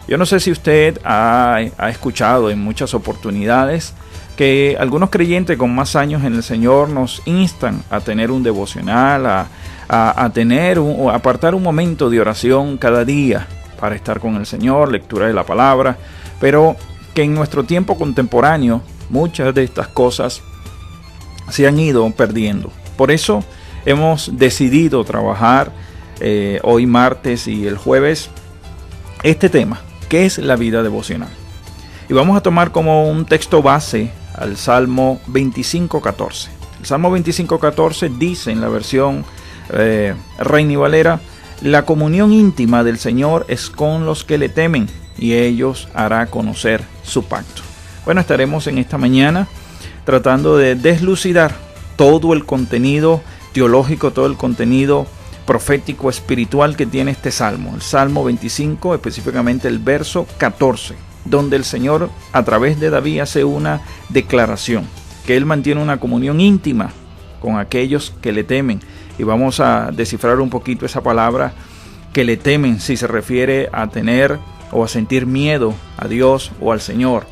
Yo no sé si usted ha escuchado en muchas oportunidades que algunos creyentes con más años en el Señor nos instan a tener un devocional, a apartar un momento de oración cada día para estar con el Señor, lectura de la palabra, pero que en nuestro tiempo contemporáneo muchas de estas cosas se han ido perdiendo. Por eso hemos decidido trabajar hoy martes y el jueves este tema, ¿qué es la vida devocional? Y vamos a tomar como un texto base al Salmo 25:14. El Salmo 25:14 dice en la versión Reina y Valera: la comunión íntima del Señor es con los que le temen, y ellos hará conocer su pacto. Bueno, estaremos en esta mañana tratando de deslucidar todo el contenido teológico, todo el contenido profético, espiritual que tiene este salmo. El Salmo 25, específicamente el verso 14, donde el Señor a través de David hace una declaración, que Él mantiene una comunión íntima con aquellos que le temen. Y vamos a descifrar un poquito esa palabra, que le temen, si se refiere a tener o a sentir miedo a Dios o al Señor.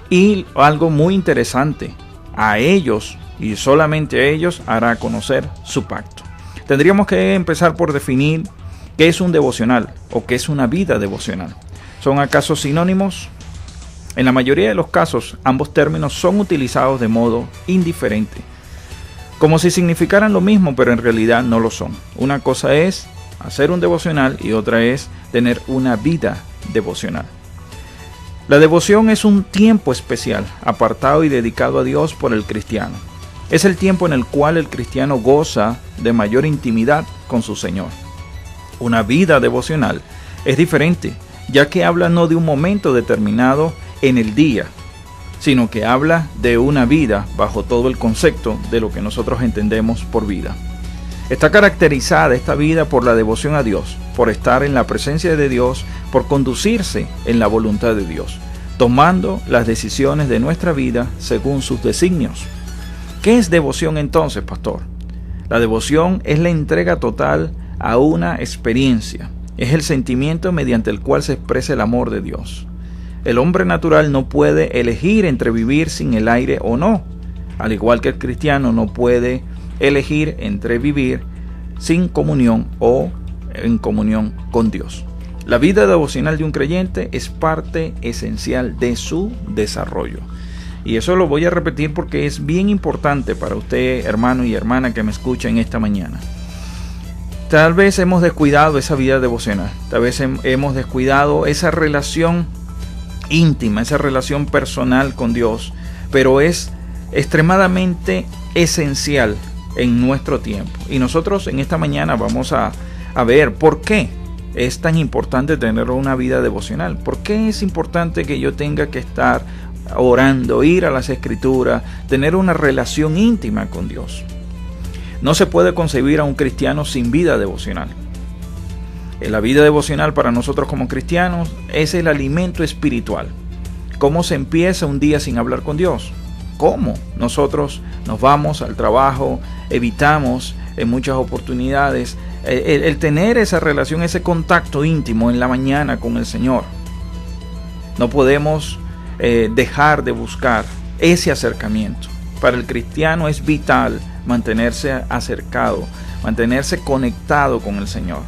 Y algo muy interesante, a ellos y solamente a ellos hará conocer su pacto. Tendríamos que empezar por definir qué es un devocional o qué es una vida devocional. ¿Son acaso sinónimos? En la mayoría de los casos, ambos términos son utilizados de modo indiferente, como si significaran lo mismo, pero en realidad no lo son. Una cosa es hacer un devocional y otra es tener una vida devocional. La devoción es un tiempo especial, apartado y dedicado a Dios por el cristiano. Es el tiempo en el cual el cristiano goza de mayor intimidad con su Señor. Una vida devocional es diferente, ya que habla no de un momento determinado en el día, sino que habla de una vida bajo todo el concepto de lo que nosotros entendemos por vida. Está caracterizada esta vida por la devoción a Dios, por estar en la presencia de Dios, por conducirse en la voluntad de Dios, tomando las decisiones de nuestra vida según sus designios. ¿Qué es devoción entonces, pastor? La devoción es la entrega total a una experiencia. Es el sentimiento mediante el cual se expresa el amor de Dios. El hombre natural no puede elegir entre vivir sin el aire o no, al igual que el cristiano no puede elegir entre vivir sin comunión o en comunión con Dios. La vida devocional de un creyente es parte esencial de su desarrollo. Y eso lo voy a repetir porque es bien importante para usted, hermano y hermana que me escucha en esta mañana. Tal vez hemos descuidado esa vida devocional, tal vez hemos descuidado esa relación íntima, esa relación personal con Dios, pero es extremadamente esencial en nuestro tiempo. Y nosotros en esta mañana vamos a ver por qué es tan importante tener una vida devocional. ¿Por qué es importante que yo tenga que estar orando, ir a las Escrituras, tener una relación íntima con Dios? No se puede concebir a un cristiano sin vida devocional. La vida devocional para nosotros como cristianos es el alimento espiritual. ¿Cómo se empieza un día sin hablar con Dios? ¿Cómo? Nosotros nos vamos al trabajo, evitamos en muchas oportunidades el tener esa relación, ese contacto íntimo en la mañana con el Señor. No podemos dejar de buscar ese acercamiento. Para el cristiano es vital mantenerse acercado, mantenerse conectado con el Señor.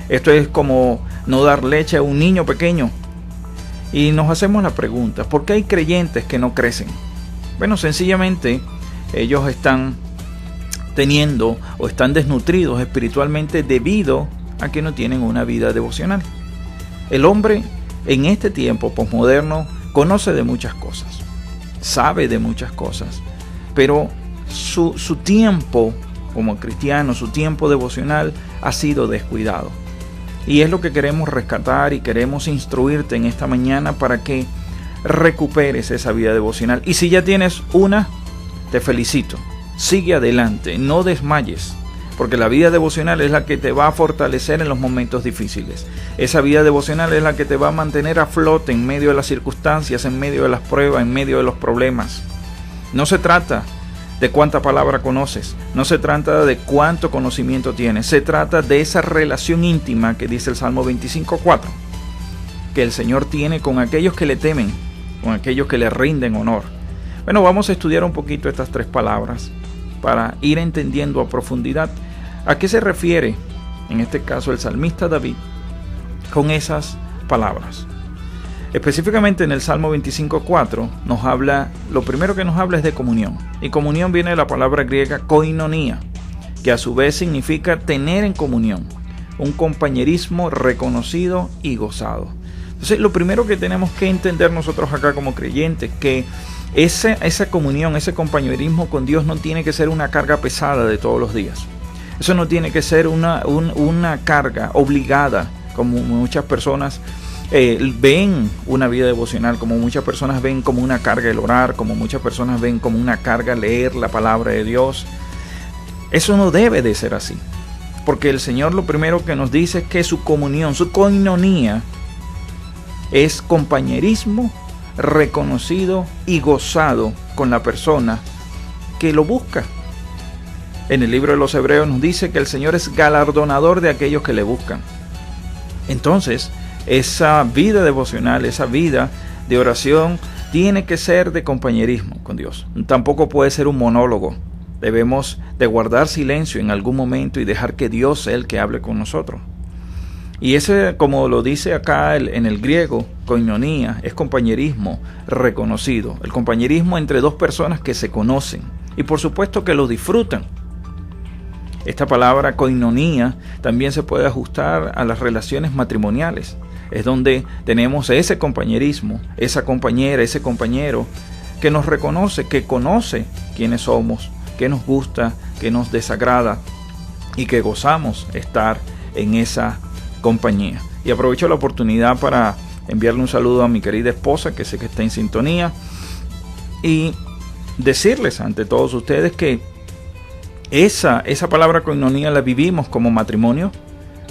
Esto es como no dar leche a un niño pequeño. Y nos hacemos la pregunta, ¿por qué hay creyentes que no crecen? Bueno, sencillamente ellos están teniendo o están desnutridos espiritualmente debido a que no tienen una vida devocional. El hombre en este tiempo posmoderno conoce de muchas cosas, sabe de muchas cosas, pero su tiempo como cristiano, su tiempo devocional ha sido descuidado. Y es lo que queremos rescatar y queremos instruirte en esta mañana para que recuperes esa vida devocional. Y si ya tienes una, te felicito. Sigue adelante, no desmayes, porque la vida devocional es la que te va a fortalecer en los momentos difíciles. Esa vida devocional es la que te va a mantener a flote en medio de las circunstancias, en medio de las pruebas, en medio de los problemas. No se trata de cuánta palabra conoces, no se trata de cuánto conocimiento tienes, se trata de esa relación íntima que dice el Salmo 25:4. que el Señor tiene con aquellos que le temen, con aquellos que le rinden honor. Bueno, vamos a estudiar un poquito estas 3 palabras para ir entendiendo a profundidad a qué se refiere, en este caso el salmista David, con esas palabras. Específicamente en el Salmo 25:4 nos habla, lo primero que nos habla es de comunión. Y comunión viene de la palabra griega koinonía, que a su vez significa tener en comunión, un compañerismo reconocido y gozado. Entonces, lo primero que tenemos que entender nosotros acá como creyentes, que esa comunión, ese compañerismo con Dios no tiene que ser una carga pesada de todos los días. Eso no tiene que ser una carga obligada, como muchas personas ven una vida devocional, como muchas personas ven como una carga el orar, como muchas personas ven como una carga leer la palabra de Dios. Eso no debe de ser así, porque el Señor lo primero que nos dice es que su comunión, su koinonía, es compañerismo reconocido y gozado con la persona que lo busca. En el libro de los Hebreos nos dice que el Señor es galardonador de aquellos que le buscan. Entonces, esa vida devocional, esa vida de oración, tiene que ser de compañerismo con Dios. Tampoco puede ser un monólogo. Debemos de guardar silencio en algún momento y dejar que Dios sea el que hable con nosotros. Y ese, como lo dice acá en el griego, koinonía, es compañerismo reconocido. El compañerismo entre 2 personas que se conocen y por supuesto que lo disfrutan. Esta palabra koinonía también se puede ajustar a las relaciones matrimoniales. Es donde tenemos ese compañerismo, esa compañera, ese compañero que nos reconoce, que conoce quiénes somos, qué nos gusta, qué nos desagrada y que gozamos estar en esa compañía. Y aprovecho la oportunidad para enviarle un saludo a mi querida esposa, que sé que está en sintonía, y decirles ante todos ustedes que esa palabra koinonía la vivimos como matrimonio,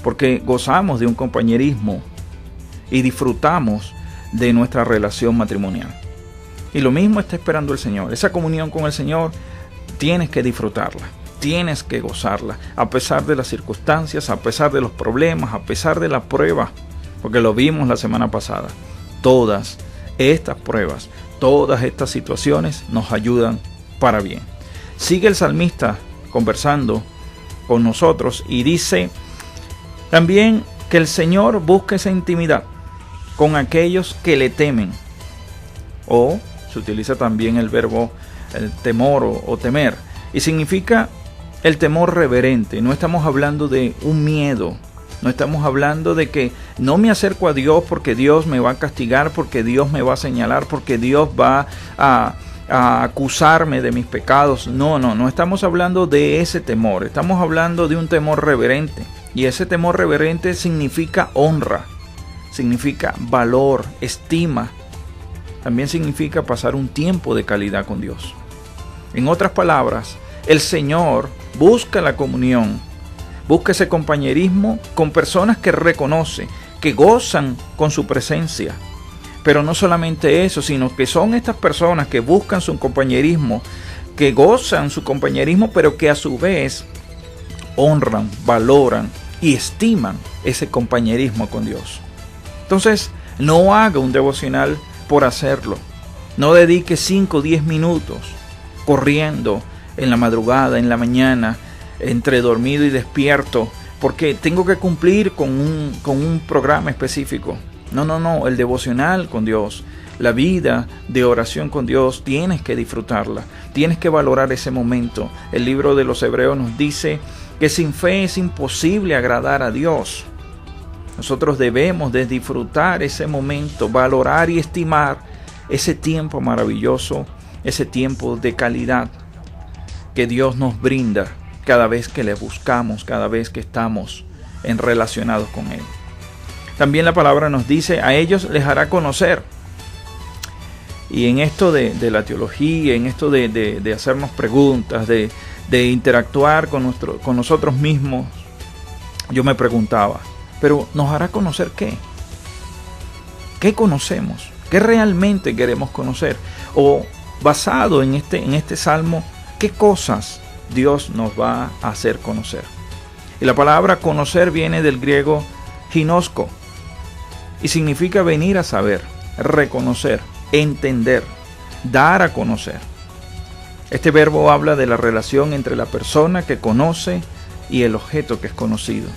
porque gozamos de un compañerismo y disfrutamos de nuestra relación matrimonial. Y lo mismo está esperando el Señor. Esa comunión con el Señor tienes que disfrutarla, tienes que gozarla, a pesar de las circunstancias, a pesar de los problemas, a pesar de la prueba, porque lo vimos la semana pasada. Todas estas pruebas, todas estas situaciones nos ayudan para bien. Sigue el salmista conversando con nosotros y dice también que el Señor busca esa intimidad con aquellos que le temen. O se utiliza también el verbo el temor o temer, y significa el temor reverente. No estamos hablando de un miedo, no estamos hablando de que no me acerco a Dios porque Dios me va a castigar, porque Dios me va a señalar, porque Dios va a acusarme de mis pecados. No estamos hablando de ese temor, estamos hablando de un temor reverente. Y ese temor reverente significa honra, significa valor, estima. También significa pasar un tiempo de calidad con Dios. En otras palabras, el Señor busca la comunión, busca ese compañerismo con personas que reconoce, que gozan con su presencia. Pero no solamente eso, sino que son estas personas que buscan su compañerismo, que gozan su compañerismo, pero que a su vez honran, valoran y estiman ese compañerismo con Dios. Entonces, no haga un devocional por hacerlo. No dedique 5 o 10 minutos corriendo en la madrugada, en la mañana, entre dormido y despierto, porque tengo que cumplir con un programa específico. No, el devocional con Dios, la vida de oración con Dios, tienes que disfrutarla, tienes que valorar ese momento. El libro de los Hebreos nos dice que sin fe es imposible agradar a Dios. Nosotros debemos de disfrutar ese momento, valorar y estimar ese tiempo maravilloso, ese tiempo de calidad que Dios nos brinda cada vez que le buscamos, cada vez que estamos relacionados con Él. También la palabra nos dice, a ellos les hará conocer. Y en esto de la teología, en esto de hacernos preguntas, de interactuar con nosotros mismos, yo me preguntaba, pero ¿nos hará conocer qué? ¿Qué conocemos? ¿Qué realmente queremos conocer? O basado en este salmo, ¿qué cosas Dios nos va a hacer conocer? Y la palabra conocer viene del griego ginosko, y significa venir a saber, reconocer, entender, dar a conocer. Este verbo habla de la relación entre la persona que conoce y el objeto que es conocido.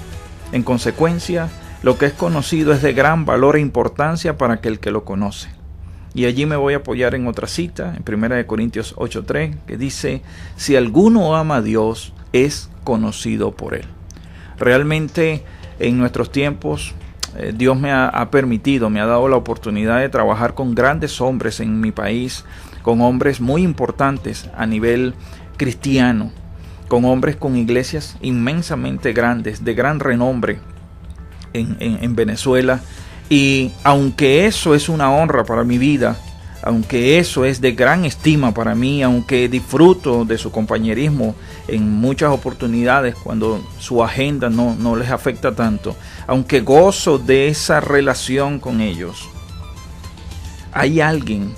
En consecuencia, lo que es conocido es de gran valor e importancia para aquel que lo conoce. Y allí me voy a apoyar en otra cita, en 1 Corintios 8:3, que dice: si alguno ama a Dios, es conocido por Él. Realmente, en nuestros tiempos, Dios me ha permitido, me ha dado la oportunidad de trabajar con grandes hombres en mi país, con hombres muy importantes a nivel cristiano, con hombres con iglesias inmensamente grandes, de gran renombre en Venezuela. Y aunque eso es una honra para mi vida, aunque eso es de gran estima para mí, aunque disfruto de su compañerismo en muchas oportunidades cuando su agenda no les afecta tanto, aunque gozo de esa relación con ellos, hay alguien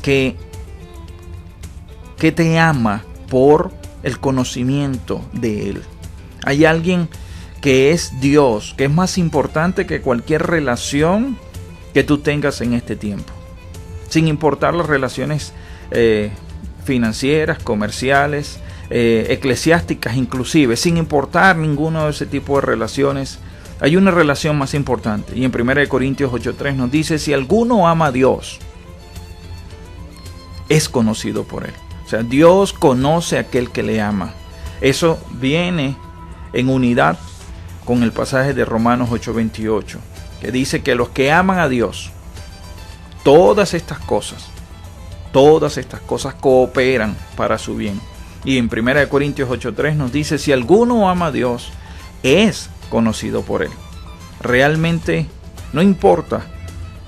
que te ama por el conocimiento de Él. Hay alguien que es Dios, que es más importante que cualquier relación que tú tengas en este tiempo. Sin importar las relaciones financieras, comerciales, eclesiásticas inclusive, sin importar ninguno de ese tipo de relaciones, hay una relación más importante. Y en 1 Corintios 8:3 nos dice: si alguno ama a Dios, es conocido por Él. O sea, Dios conoce a aquel que le ama. Eso viene en unidad con el pasaje de Romanos 8:28, que dice que los que aman a Dios, todas estas cosas cooperan para su bien. Y en 1 Corintios 8:3 nos dice: si alguno ama a Dios, es conocido por Él. Realmente no importa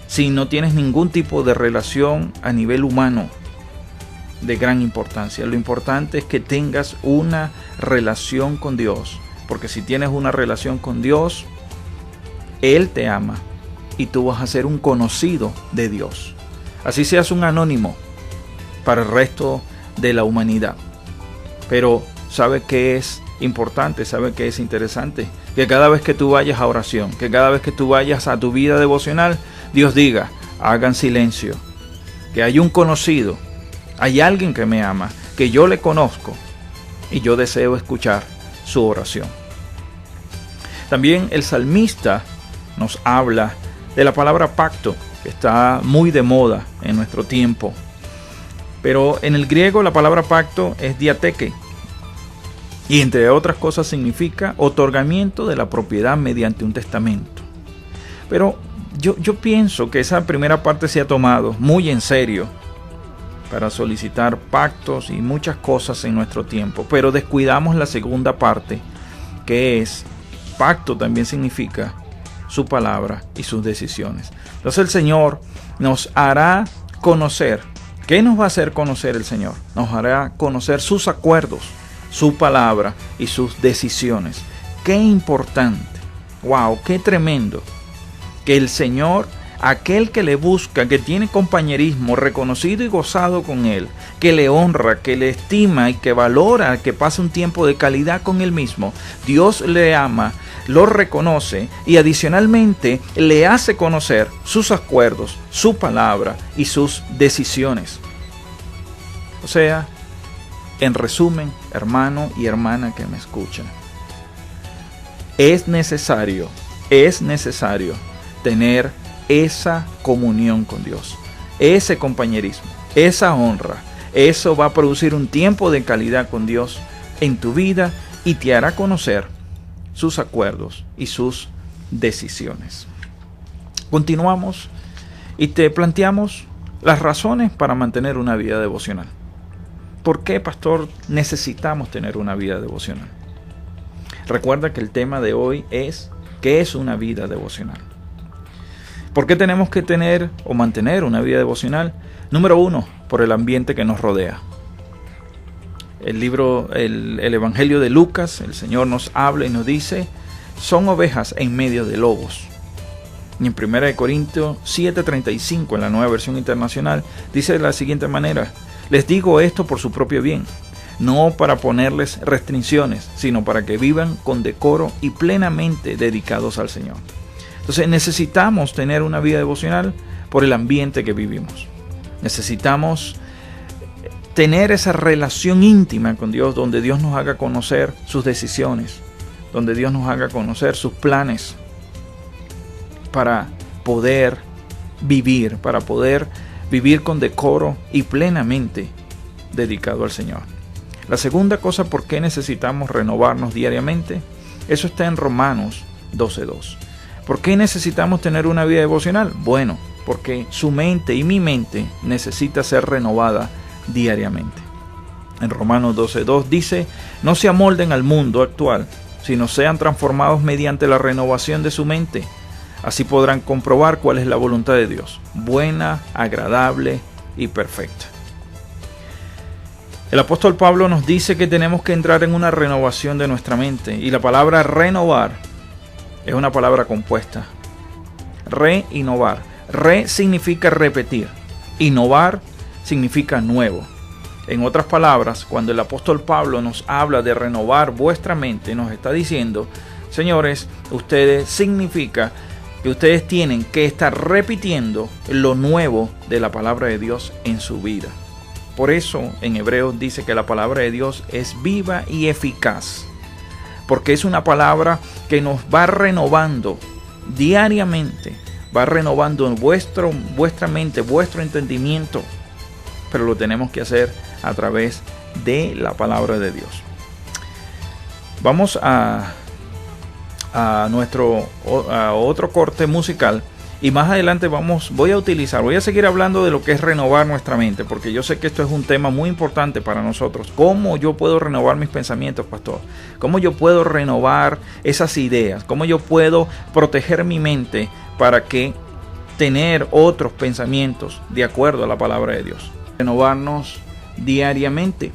si no tienes ningún tipo de relación a nivel humano de gran importancia. Lo importante es que tengas una relación con Dios, porque si tienes una relación con Dios, Él te ama y tú vas a ser un conocido de Dios. Así seas un anónimo para el resto de la humanidad. Pero ¿sabe qué es importante? ¿Sabe qué es interesante? Que cada vez que tú vayas a oración, que cada vez que tú vayas a tu vida devocional, Dios diga: hagan silencio, que hay un conocido, hay alguien que me ama, que yo le conozco y yo deseo escuchar su oración. También el salmista nos habla de la palabra pacto, que está muy de moda en nuestro tiempo. Pero en el griego la palabra pacto es diateke, y entre otras cosas significa otorgamiento de la propiedad mediante un testamento. Pero yo pienso que esa primera parte se ha tomado muy en serio para solicitar pactos y muchas cosas en nuestro tiempo, pero descuidamos la segunda parte, que es: pacto también significa su palabra y sus decisiones. Entonces el Señor nos hará conocer. ¿Qué nos va a hacer conocer el Señor? Nos hará conocer sus acuerdos, su palabra y sus decisiones. Qué importante, wow, qué tremendo que el Señor, aquel que le busca, que tiene compañerismo reconocido y gozado con Él, que le honra, que le estima y que valora, que pasa un tiempo de calidad con Él mismo, Dios le ama, lo reconoce y adicionalmente le hace conocer sus acuerdos, su palabra y sus decisiones. O sea, en resumen, hermano y hermana que me escuchan, es necesario tener esa comunión con Dios, ese compañerismo, esa honra. Eso va a producir un tiempo de calidad con Dios en tu vida y te hará conocer sus acuerdos y sus decisiones. Continuamos y te planteamos las razones para mantener una vida devocional. ¿Por qué, pastor, necesitamos tener una vida devocional? Recuerda que el tema de hoy es: ¿qué es una vida devocional? ¿Por qué tenemos que tener o mantener una vida devocional? Número 1, por el ambiente que nos rodea. El Evangelio de Lucas, el Señor nos habla y nos dice: son ovejas en medio de lobos. Y en 1 Corintios 7:35, en la Nueva Versión Internacional, dice de la siguiente manera: les digo esto por su propio bien, no para ponerles restricciones, sino para que vivan con decoro y plenamente dedicados al Señor. Entonces necesitamos tener una vida devocional por el ambiente que vivimos. Necesitamos tener esa relación íntima con Dios, donde Dios nos haga conocer sus decisiones, donde Dios nos haga conocer sus planes para poder vivir con decoro y plenamente dedicado al Señor. La segunda cosa, ¿por qué necesitamos renovarnos diariamente? Eso está en Romanos 12:2. ¿Por qué necesitamos tener una vida devocional? Bueno, porque su mente y mi mente necesita ser renovada diariamente. En Romanos 12:2 dice: no se amolden al mundo actual, sino sean transformados mediante la renovación de su mente. Así podrán comprobar cuál es la voluntad de Dios, buena, agradable y perfecta. El apóstol Pablo nos dice que tenemos que entrar en una renovación de nuestra mente, y la palabra renovar es una palabra compuesta. Reinnovar. Re significa repetir. Innovar significa nuevo. En otras palabras, cuando el apóstol Pablo nos habla de renovar vuestra mente, nos está diciendo: señores, significa que ustedes tienen que estar repitiendo lo nuevo de la palabra de Dios en su vida. Por eso en Hebreos dice que la palabra de Dios es viva y eficaz, porque es una palabra que nos va renovando diariamente, va renovando vuestra mente, vuestro entendimiento, pero lo tenemos que hacer a través de la palabra de Dios. Vamos a otro corte musical, y más adelante voy a seguir hablando de lo que es renovar nuestra mente, porque yo sé que esto es un tema muy importante para nosotros. ¿Cómo yo puedo renovar mis pensamientos, pastor? ¿Cómo yo puedo renovar esas ideas? ¿Cómo yo puedo proteger mi mente para que tener otros pensamientos de acuerdo a la palabra de Dios? Renovarnos diariamente,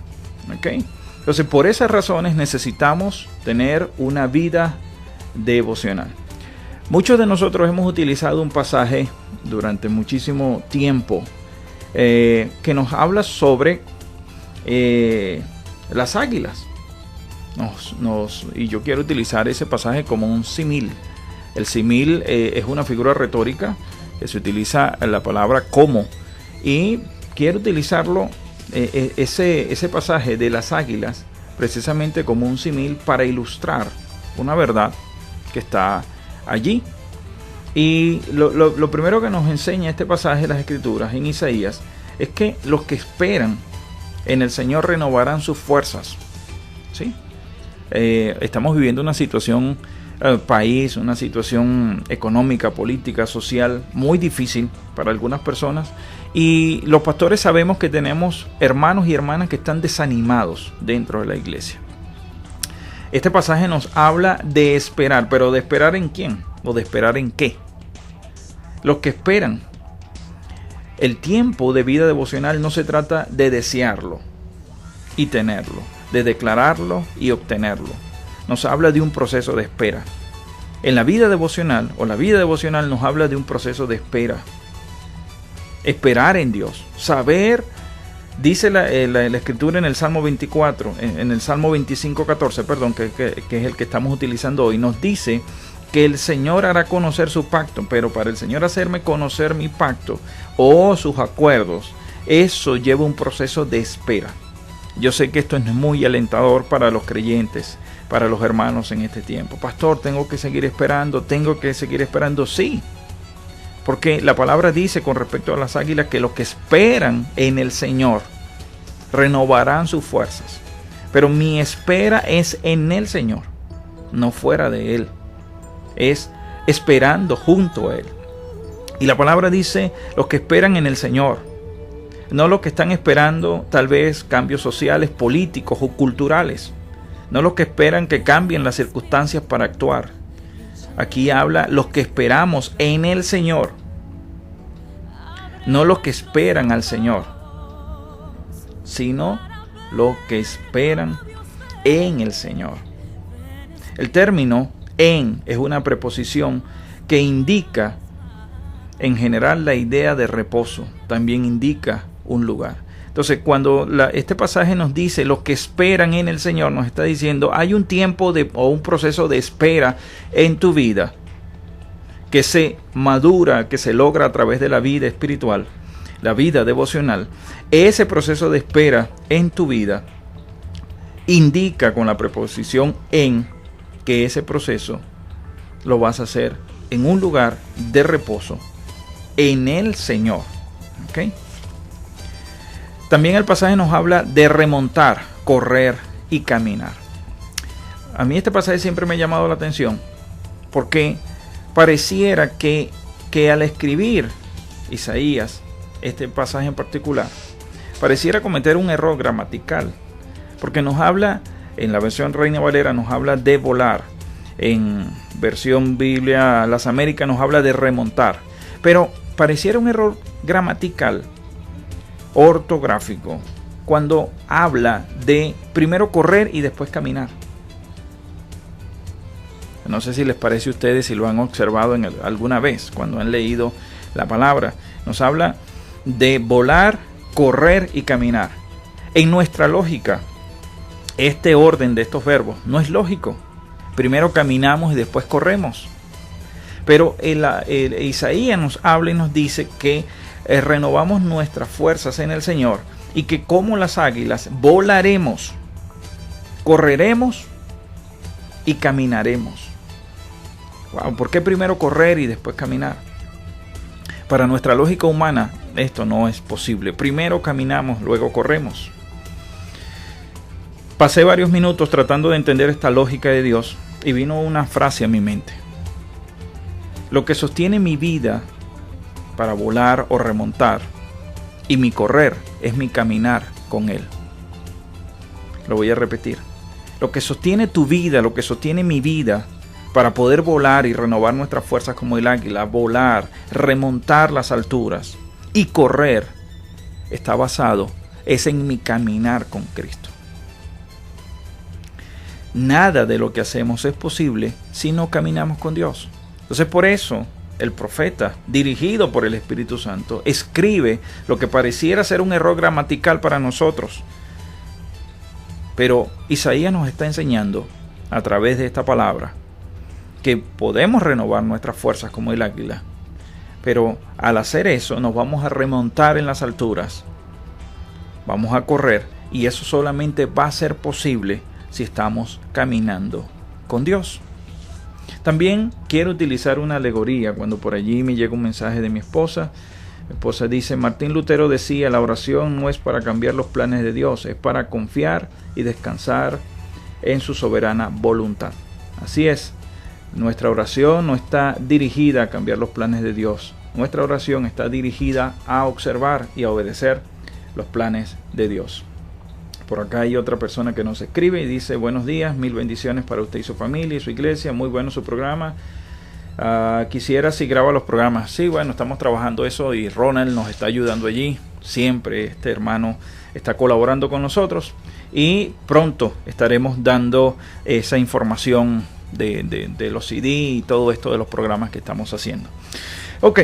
¿ok? Entonces, por esas razones necesitamos tener una vida devocional. Muchos de nosotros hemos utilizado un pasaje durante muchísimo tiempo que nos habla sobre las águilas. Y yo quiero utilizar ese pasaje como un símil. El símil es una figura retórica que se utiliza en la palabra como. Y quiero utilizarlo, ese pasaje de las águilas, precisamente como un símil para ilustrar una verdad que está allí. Y lo primero que nos enseña este pasaje de las Escrituras en Isaías es que los que esperan en el Señor renovarán sus fuerzas. ¿Sí? Estamos viviendo una situación país, una situación económica, política, social muy difícil para algunas personas, y los pastores sabemos que tenemos hermanos y hermanas que están desanimados dentro de la iglesia. Este pasaje nos habla de esperar, pero ¿de esperar en quién? ¿O de esperar en qué? Los que esperan. El tiempo de vida devocional no se trata de desearlo y tenerlo, de declararlo y obtenerlo. Nos habla de un proceso de espera. En la vida devocional, o la vida devocional, nos habla de un proceso de espera. Esperar en Dios, saber. Dice la Escritura en el Salmo 24, en el Salmo 25:14, perdón, que es el que estamos utilizando hoy, nos dice que el Señor hará conocer su pacto, pero para el Señor hacerme conocer mi pacto o sus acuerdos, eso lleva un proceso de espera. Yo sé que esto es muy alentador para los creyentes, para los hermanos en este tiempo. Pastor, tengo que seguir esperando, sí. Porque la palabra dice con respecto a las águilas que los que esperan en el Señor renovarán sus fuerzas. Pero mi espera es en el Señor, no fuera de Él. Es esperando junto a Él. Y la palabra dice los que esperan en el Señor, no los que están esperando tal vez cambios sociales, políticos o culturales. No los que esperan que cambien las circunstancias para actuar. Aquí habla los que esperamos en el Señor, no los que esperan al Señor, sino los que esperan en el Señor. El término en es una preposición que indica en general la idea de reposo, también indica un lugar. Entonces, cuando este pasaje nos dice los que esperan en el Señor, nos está diciendo hay un tiempo o un proceso de espera en tu vida que se madura, que se logra a través de la vida espiritual, la vida devocional, ese proceso de espera en tu vida indica con la preposición en que ese proceso lo vas a hacer en un lugar de reposo en el Señor. ¿Okay? También el pasaje nos habla de remontar, correr y caminar. A mí este pasaje siempre me ha llamado la atención porque pareciera que al escribir Isaías, este pasaje en particular, pareciera cometer un error gramatical, porque nos habla, en la versión Reina Valera nos habla de volar, en versión Biblia Las Américas nos habla de remontar, pero pareciera un error gramatical, ortográfico, cuando habla de primero correr y después caminar. No sé si les parece a ustedes, si lo han observado alguna vez cuando han leído la palabra. Nos habla de volar, correr y caminar. En nuestra lógica, este orden de estos verbos no es lógico. Primero caminamos y después corremos. Pero Isaías nos habla y nos dice que renovamos nuestras fuerzas en el Señor y que como las águilas volaremos, correremos y caminaremos. Wow, ¿por qué primero correr y después caminar? Para nuestra lógica humana esto no es posible. Primero caminamos, luego corremos. Pasé varios minutos tratando de entender esta lógica de Dios y vino una frase a mi mente. Lo que sostiene mi vida para volar o remontar y mi correr es mi caminar con Él. Lo voy a repetir. Lo que sostiene tu vida, lo que sostiene mi vida para poder volar y renovar nuestras fuerzas como el águila, volar, remontar las alturas y correr, está basado es en mi caminar con Cristo. Nada de lo que hacemos es posible si no caminamos con Dios. Entonces por eso el profeta, dirigido por el Espíritu Santo, escribe lo que pareciera ser un error gramatical para nosotros. Pero Isaías nos está enseñando a través de esta palabra que podemos renovar nuestras fuerzas como el águila, pero al hacer eso nos vamos a remontar en las alturas, vamos a correr, y eso solamente va a ser posible si estamos caminando con Dios. También quiero utilizar una alegoría cuando por allí me llega un mensaje de mi esposa. Mi esposa dice: Martín Lutero decía, la oración no es para cambiar los planes de Dios, es para confiar y descansar en su soberana voluntad. Así es. Nuestra oración no está dirigida a cambiar los planes de Dios. Nuestra oración está dirigida a observar y a obedecer los planes de Dios. Por acá hay otra persona que nos escribe y dice: buenos días, mil bendiciones para usted y su familia y su iglesia. Muy bueno su programa. Quisiera si graba los programas. Sí, bueno, estamos trabajando eso y Ronald nos está ayudando allí. Siempre este hermano está colaborando con nosotros y pronto estaremos dando esa información de los CD y todo esto de los programas que estamos haciendo. Ok,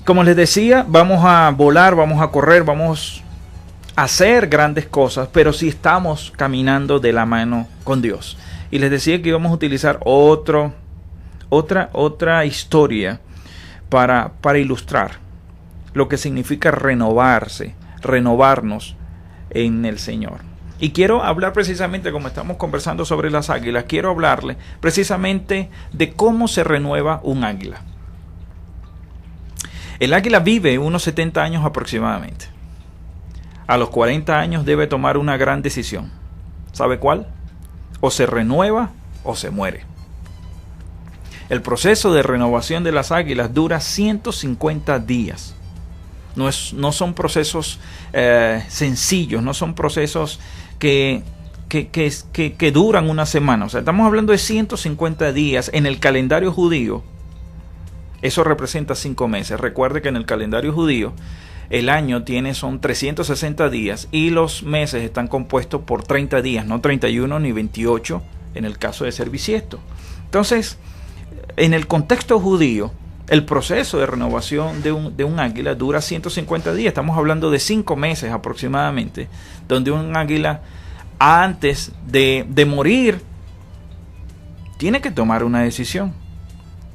como les decía, vamos a volar, vamos a correr, vamos a hacer grandes cosas, pero si estamos caminando de la mano con Dios. Y les decía que íbamos a utilizar otra historia para ilustrar lo que significa renovarse, renovarnos en el Señor. Y quiero hablar precisamente, como estamos conversando sobre las águilas, quiero hablarle precisamente de cómo se renueva un águila. El águila vive unos 70 años aproximadamente. A los 40 años debe tomar una gran decisión. ¿Sabe cuál? O se renueva o se muere. El proceso de renovación de las águilas dura 150 días. No son procesos sencillos, no son procesos que duran una semana. O sea, estamos hablando de 150 días en el calendario judío. Eso representa 5 meses. Recuerde que en el calendario judío el año son 360 días y los meses están compuestos por 30 días, no 31 ni 28 en el caso de ser bisiesto. Entonces, en el contexto judío, el proceso de renovación de un águila dura 150 días. Estamos hablando de 5 meses aproximadamente, donde un águila antes de morir tiene que tomar una decisión.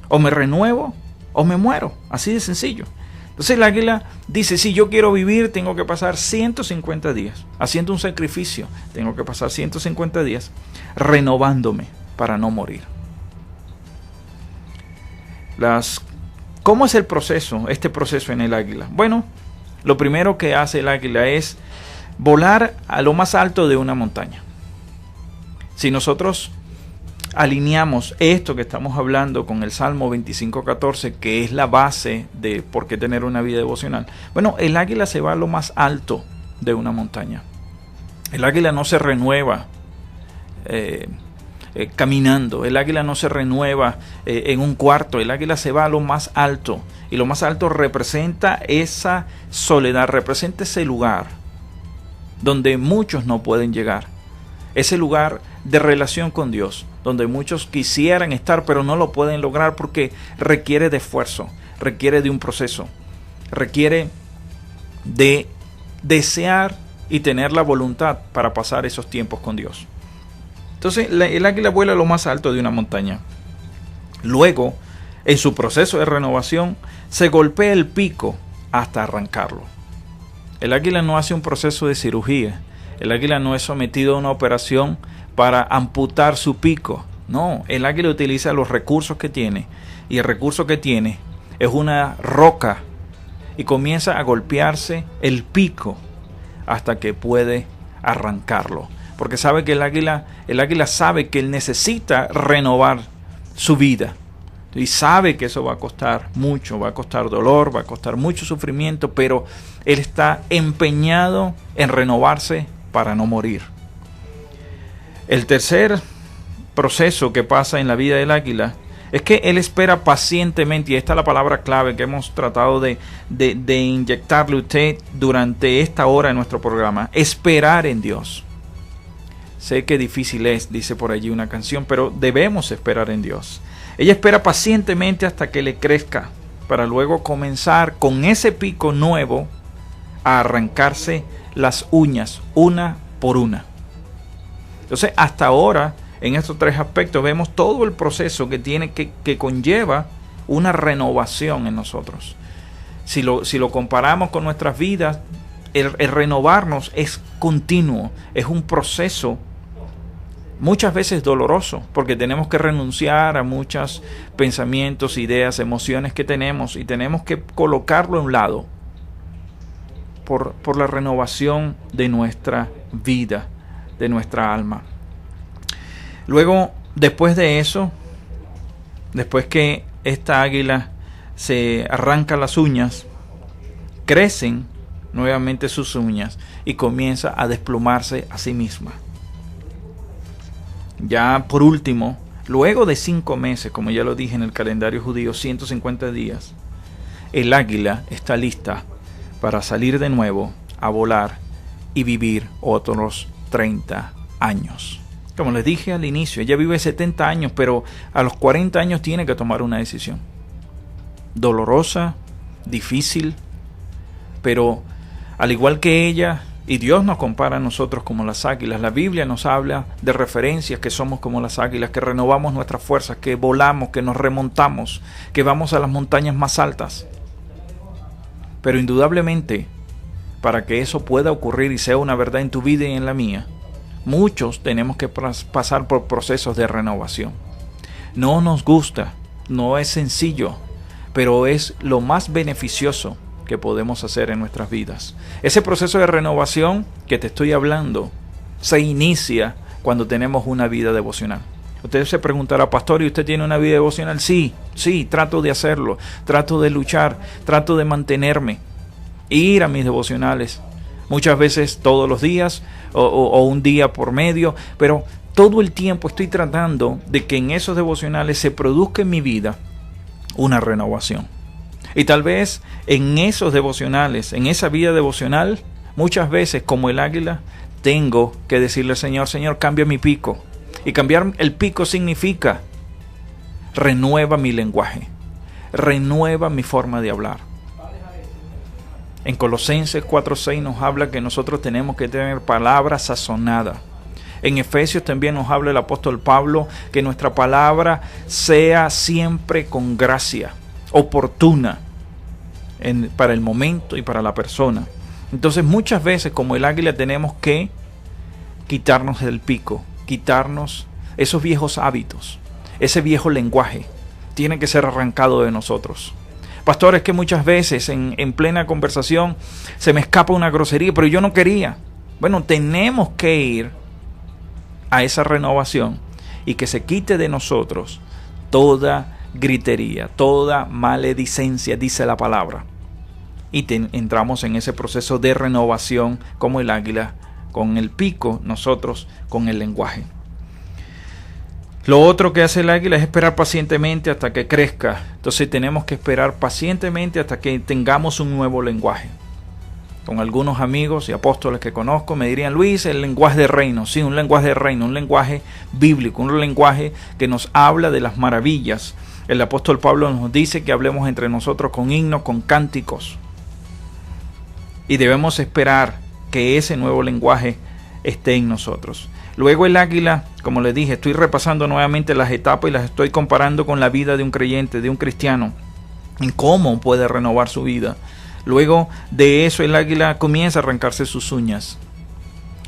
O me renuevo o me muero. Así de sencillo. Entonces el águila dice, si yo quiero vivir, tengo que pasar 150 días haciendo un sacrificio. Tengo que pasar 150 días renovándome para no morir. ¿Cómo es el proceso, este proceso en el águila? Bueno, lo primero que hace el águila es volar a lo más alto de una montaña. Si nosotros alineamos esto que estamos hablando con el Salmo 25:14, que es la base de por qué tener una vida devocional. Bueno, el águila se va a lo más alto de una montaña. El águila no se renueva caminando. El águila no se renueva en un cuarto. El águila se va a lo más alto. Y lo más alto representa esa soledad, representa ese lugar donde muchos no pueden llegar. Ese lugar de relación con Dios, donde muchos quisieran estar, pero no lo pueden lograr porque requiere de esfuerzo, requiere de un proceso, requiere de desear y tener la voluntad para pasar esos tiempos con Dios. Entonces, el águila vuela a lo más alto de una montaña. Luego, en su proceso de renovación, se golpea el pico hasta arrancarlo. El águila no hace un proceso de cirugía. El águila no es sometido a una operación para amputar su pico. No, el águila utiliza los recursos que tiene. Y el recurso que tiene es una roca. Y comienza a golpearse el pico hasta que puede arrancarlo. Porque sabe que el águila sabe que él necesita renovar su vida. Y sabe que eso va a costar mucho, va a costar dolor, va a costar mucho sufrimiento, pero él está empeñado en renovarse para no morir. El tercer proceso que pasa en la vida del águila es que él espera pacientemente, y esta es la palabra clave que hemos tratado de inyectarle a usted durante esta hora en nuestro programa: esperar en Dios. Sé que difícil es, dice por allí una canción, pero debemos esperar en Dios. Ella espera pacientemente hasta que le crezca, para luego comenzar con ese pico nuevo a arrancarse las uñas, una por una. Entonces, hasta ahora, en estos tres aspectos, vemos todo el proceso que conlleva una renovación en nosotros. Si lo comparamos con nuestras vidas, el renovarnos es continuo, es un proceso muchas veces doloroso, porque tenemos que renunciar a muchos pensamientos, ideas, emociones que tenemos, y tenemos que colocarlo a un lado por la renovación de nuestra vida, de nuestra alma. Luego, después de eso, después que esta águila se arranca las uñas, crecen nuevamente sus uñas y comienza a desplumarse a sí misma. Ya por último, luego de 5 meses, como ya lo dije en el calendario judío, 150 días, el águila está lista para salir de nuevo a volar y vivir otros 30 años. Como les dije al inicio, ella vive 70 años, pero a los 40 años tiene que tomar una decisión. Dolorosa, difícil, pero al igual que ella, y Dios nos compara a nosotros como las águilas. La Biblia nos habla de referencias que somos como las águilas, que renovamos nuestras fuerzas, que volamos, que nos remontamos, que vamos a las montañas más altas. Pero indudablemente, para que eso pueda ocurrir y sea una verdad en tu vida y en la mía, muchos tenemos que pasar por procesos de renovación. No nos gusta, no es sencillo, pero es lo más beneficioso que podemos hacer en nuestras vidas. Ese proceso de renovación que te estoy hablando se inicia cuando tenemos una vida devocional. Usted se preguntará: pastor, ¿y usted tiene una vida devocional? Sí, trato de hacerlo, trato de luchar, trato de mantenerme, ir a mis devocionales, muchas veces todos los días o un día por medio, pero todo el tiempo estoy tratando de que en esos devocionales se produzca en mi vida una renovación. Y tal vez en esos devocionales, en esa vida devocional, muchas veces como el águila, tengo que decirle al Señor: Señor, cambia mi pico. Y cambiar el pico significa renueva mi lenguaje, renueva mi forma de hablar. En Colosenses 4:6 nos habla que nosotros tenemos que tener palabra sazonada. En Efesios también nos habla el apóstol Pablo que nuestra palabra sea siempre con gracia, oportuna para el momento y para la persona. Entonces muchas veces como el águila tenemos que quitarnos el pico, quitarnos esos viejos hábitos, ese viejo lenguaje, tiene que ser arrancado de nosotros. Pastor, es que muchas veces en plena conversación se me escapa una grosería, pero yo no quería. Bueno, tenemos que ir a esa renovación y que se quite de nosotros toda gritería, toda maledicencia, dice la palabra. Y entramos en ese proceso de renovación como el águila, con el pico, nosotros con el lenguaje. Lo otro que hace el águila es esperar pacientemente hasta que crezca. Entonces tenemos que esperar pacientemente hasta que tengamos un nuevo lenguaje. Con algunos amigos y apóstoles que conozco me dirían: Luis, el lenguaje de reino. Sí, un lenguaje de reino, un lenguaje bíblico, un lenguaje que nos habla de las maravillas. El apóstol Pablo nos dice que hablemos entre nosotros con himnos, con cánticos. Y debemos esperar que ese nuevo lenguaje esté en nosotros. Luego el águila, como les dije, estoy repasando nuevamente las etapas y las estoy comparando con la vida de un creyente, de un cristiano, en cómo puede renovar su vida. Luego de eso el águila comienza a arrancarse sus uñas.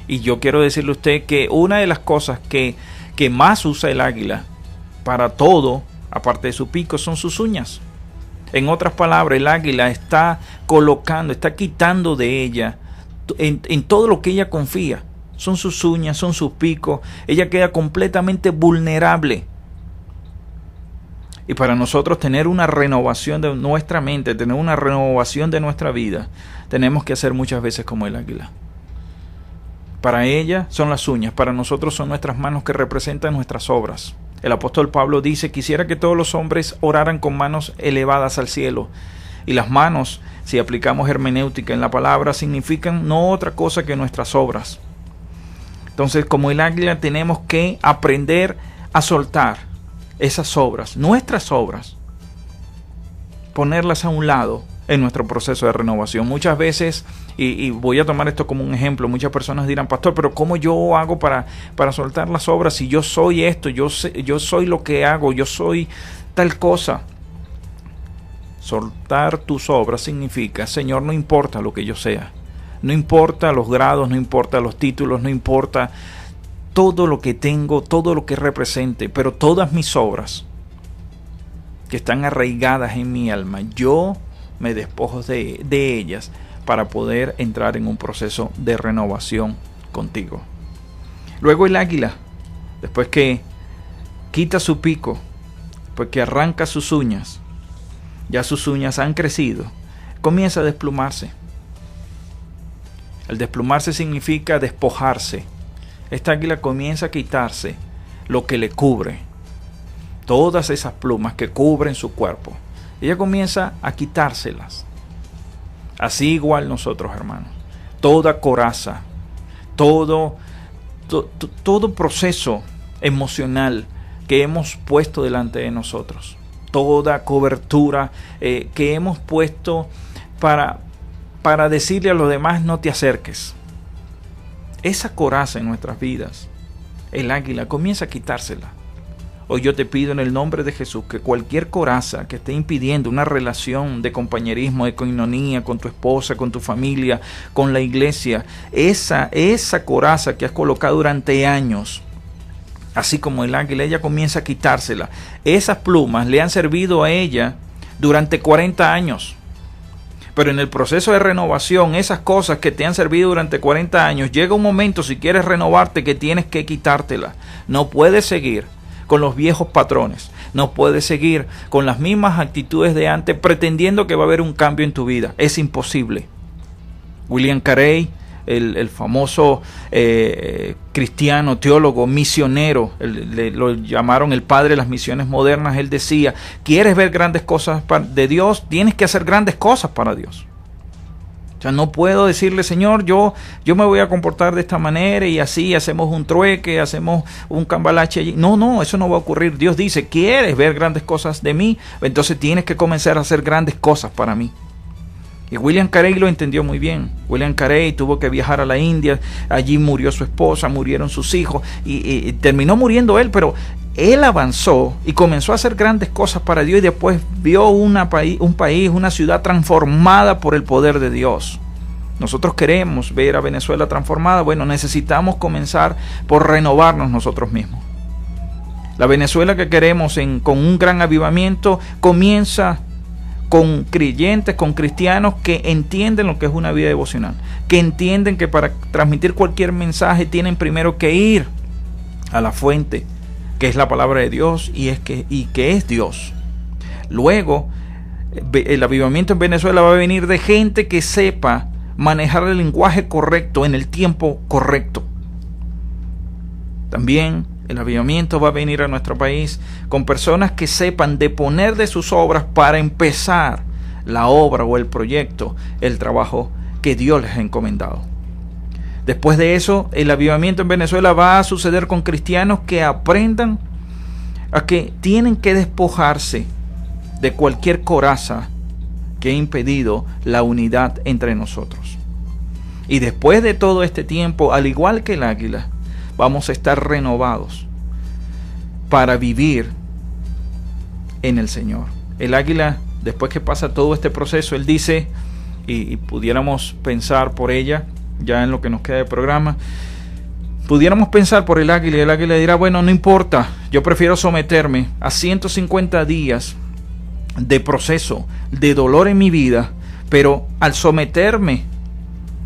Y yo quiero decirle a usted que una de las cosas que más usa el águila para todo, aparte de su pico, son sus uñas. En otras palabras, el águila está colocando, está quitando de ella en todo lo que ella confía. Son sus uñas, son sus picos. Ella queda completamente vulnerable. Y para nosotros tener una renovación de nuestra mente, tener una renovación de nuestra vida, tenemos que hacer muchas veces como el águila. Para ella son las uñas, para nosotros son nuestras manos que representan nuestras obras. El apóstol Pablo dice: quisiera que todos los hombres oraran con manos elevadas al cielo. Y las manos, si aplicamos hermenéutica en la palabra, significan no otra cosa que nuestras obras. Entonces, como el águila, tenemos que aprender a soltar esas obras, nuestras obras, ponerlas a un lado en nuestro proceso de renovación. Muchas veces, y voy a tomar esto como un ejemplo, muchas personas dirán: pastor, pero ¿cómo yo hago para soltar las obras si yo soy esto, yo soy lo que hago, yo soy tal cosa? Soltar tus obras significa: Señor, no importa lo que yo sea, no importa los grados, no importa los títulos, no importa todo lo que tengo, todo lo que represente, pero todas mis obras que están arraigadas en mi alma, yo me despojo de ellas para poder entrar en un proceso de renovación contigo. Luego el águila, después que quita su pico, después que arranca sus uñas, ya sus uñas han crecido, comienza a desplumarse. El desplumarse significa despojarse. Esta águila comienza a quitarse lo que le cubre, todas esas plumas que cubren su cuerpo. Ella comienza a quitárselas. Así igual nosotros, hermanos. Toda coraza, todo proceso emocional que hemos puesto delante de nosotros, toda cobertura que hemos puesto para decirle a los demás: no te acerques. Esa coraza en nuestras vidas, el águila comienza a quitársela. Hoy yo te pido en el nombre de Jesús que cualquier coraza que esté impidiendo una relación de compañerismo, de coinonía con tu esposa, con tu familia, con la iglesia, esa coraza que has colocado durante años, así como el águila, ella comienza a quitársela. Esas plumas le han servido a ella durante 40 años. Pero en el proceso de renovación, esas cosas que te han servido durante 40 años, llega un momento, si quieres renovarte, que tienes que quitártelas. No puedes seguir con los viejos patrones. No puedes seguir con las mismas actitudes de antes pretendiendo que va a haber un cambio en tu vida. Es imposible. William Carey, el famoso cristiano, teólogo, misionero, lo llamaron el padre de las misiones modernas. Él decía: ¿quieres ver grandes cosas de Dios? Tienes que hacer grandes cosas para Dios. O sea, no puedo decirle: Señor, yo me voy a comportar de esta manera y así hacemos un trueque, hacemos un cambalache allí. No, eso no va a ocurrir. Dios dice: ¿quieres ver grandes cosas de mí? Entonces tienes que comenzar a hacer grandes cosas para mí. Y William Carey lo entendió muy bien. William Carey tuvo que viajar a la India, allí murió su esposa, murieron sus hijos y terminó muriendo él, pero él avanzó y comenzó a hacer grandes cosas para Dios y después vio un país, una ciudad transformada por el poder de Dios. Nosotros queremos ver a Venezuela transformada. Bueno, necesitamos comenzar por renovarnos nosotros mismos. La Venezuela que queremos con un gran avivamiento comienza con creyentes, con cristianos que entienden lo que es una vida devocional, que entienden que para transmitir cualquier mensaje tienen primero que ir a la fuente, que es la palabra de Dios y que es Dios. Luego, el avivamiento en Venezuela va a venir de gente que sepa manejar el lenguaje correcto en el tiempo correcto. También el avivamiento va a venir a nuestro país con personas que sepan deponer de sus obras para empezar la obra o el proyecto, el trabajo que Dios les ha encomendado. Después de eso, el avivamiento en Venezuela va a suceder con cristianos que aprendan a que tienen que despojarse de cualquier coraza que ha impedido la unidad entre nosotros. Y después de todo este tiempo, al igual que el águila, vamos a estar renovados para vivir en el Señor. El águila, después que pasa todo este proceso, él dice, y pudiéramos pensar por ella, ya en lo que nos queda de programa, pudiéramos pensar por el águila, y el águila dirá, bueno, no importa, yo prefiero someterme a 150 días de proceso, de dolor en mi vida, pero al someterme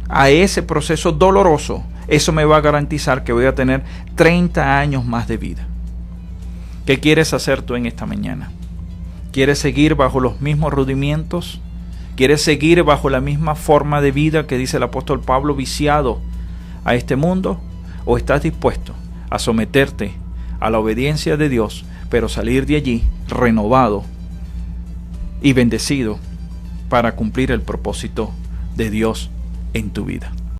a ese proceso doloroso, eso me va a garantizar que voy a tener 30 años más de vida. ¿Qué quieres hacer tú en esta mañana? ¿Quieres seguir bajo los mismos rudimientos? ¿Quieres seguir bajo la misma forma de vida que dice el apóstol Pablo, viciado a este mundo? ¿O estás dispuesto a someterte a la obediencia de Dios, pero salir de allí renovado y bendecido para cumplir el propósito de Dios en tu vida?